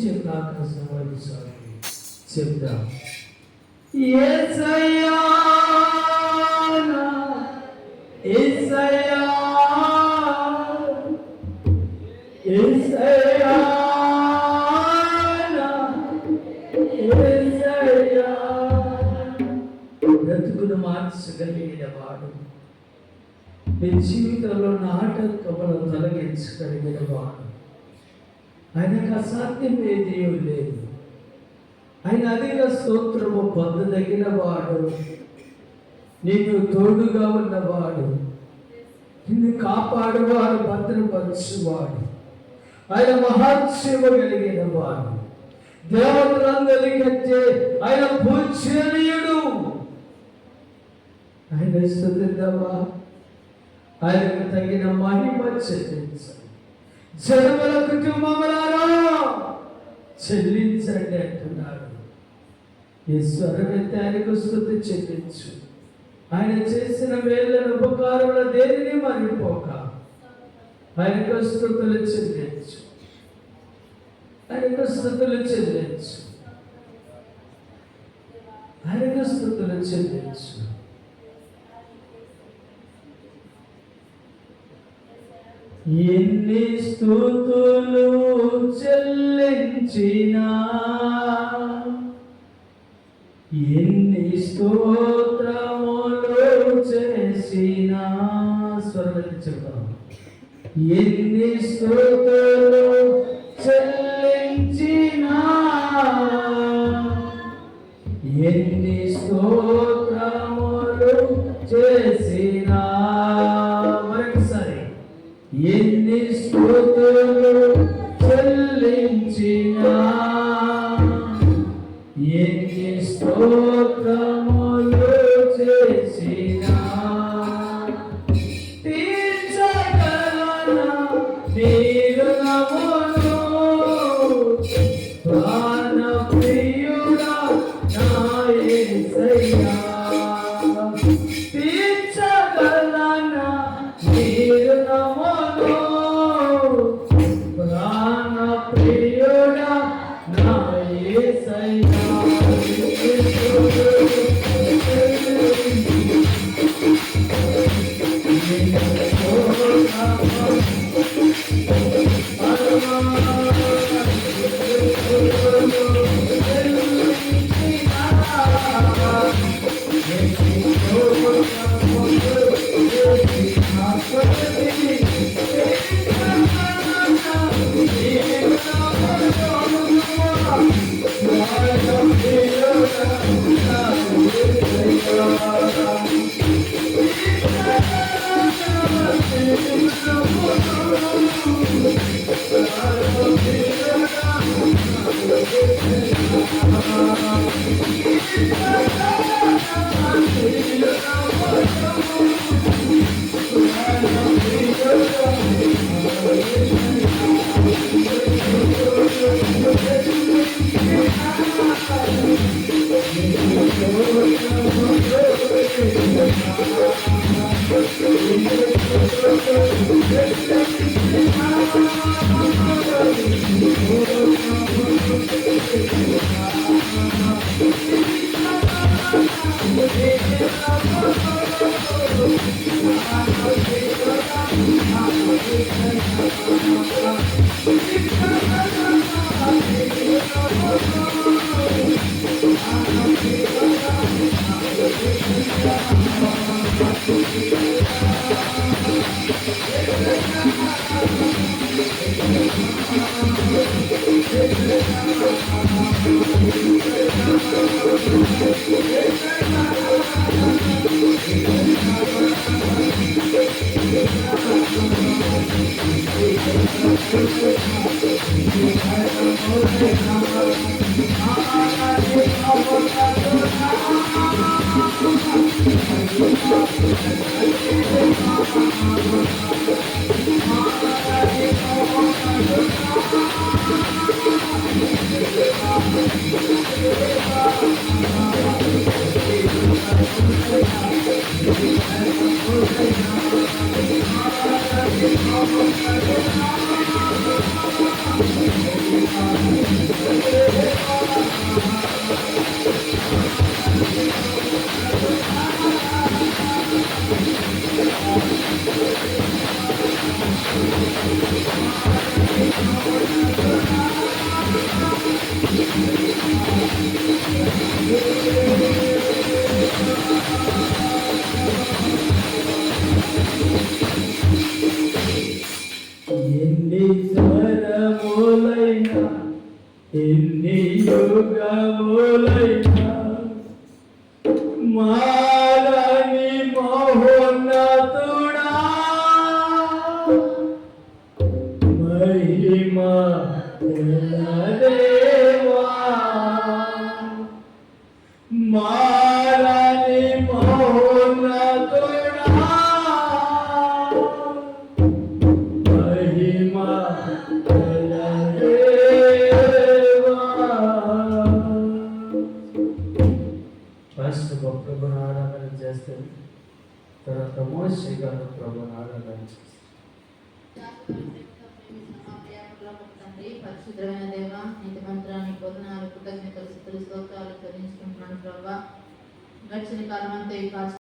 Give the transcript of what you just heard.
చెప్పిన ఆకాశం వారి సాగి చెప్దాం. యేసయ్యా యేసయ్యా యేసయ్యా యేసయ్యా బ్రతుకును మార్చగలిగిన వాడు, మీ జీవితంలో ఆటంకములను తొలగించగలిగిన వాడు. ఆయనకు అసాధ్యం ఏదీ లేదు. ఆయన అధిక స్తోత్రము పొందదగిన వాడు, నీకు తోడుగా ఉన్నవాడు, నిన్ను కాపాడువాడు, భద్రపరచువాడు. ఆయన మహాత్సవ కలిగిన వాడు, దేవతలందరికంటే ఆయన పూజ్యనీయుడు. ఆయన స్తుతిద్దామా? ఆయనకు తగిన మహిమ చెల్లించాలి. జనముల కుటుంబములారా చెల్లించండి అంటున్నాడు. ఈ స్వరమెత్తి ఆయనకు స్తుతి చెల్లించు. ఆయన చేసిన మేళ్ళను ఉపకారముల దేనిని మరిపోక ఆయనకు స్తుతులు చెల్లించు. ఆయనకు స్తుతులు చెల్లించు. ఆయనకు స్తుతులు చెల్లించు. ఎన్ని స్తుతులు చెల్లించినా, ఎన్ని స్తోత్రములు చేసినా, స్వరమెత్తి చెప్తాం. ఎన్ని స్తుతులు చెల్లించినా, ఎన్ని స్తోత్రములు చేసినా, మరొకసారి ఎన్ని స్తుతులు చెల్లించినా, ఎన్ని స్తోత్రములు చేసినా, తీర్చగలనా నీ రుణమును, ప్రాణప్రియుడా నా యేసయ్యా. తీర్చగలనా నీ రుణమును, ప్రాణప్రియుడా నా యేసయ్యా. Thank you. మారని మహోన్నతుడా మహిమా దేవా మారని మహోన్నతుడా మహిమా ఫస్ట్ ప్రభుని ఆరాధన చేస్తారు, తర్వాత మోషే గారు ప్రభుని ఆరాధన చేస్తారు. పరిశుద్ధమైన దేవ, నీతి మంత్రాన్ని పొందినారు కృతజ్ఞతలు స్తోత్రాలు చెల్లించుకుంటున్నాను ప్రభావ. గడిచిన కాలం అంతా ఈ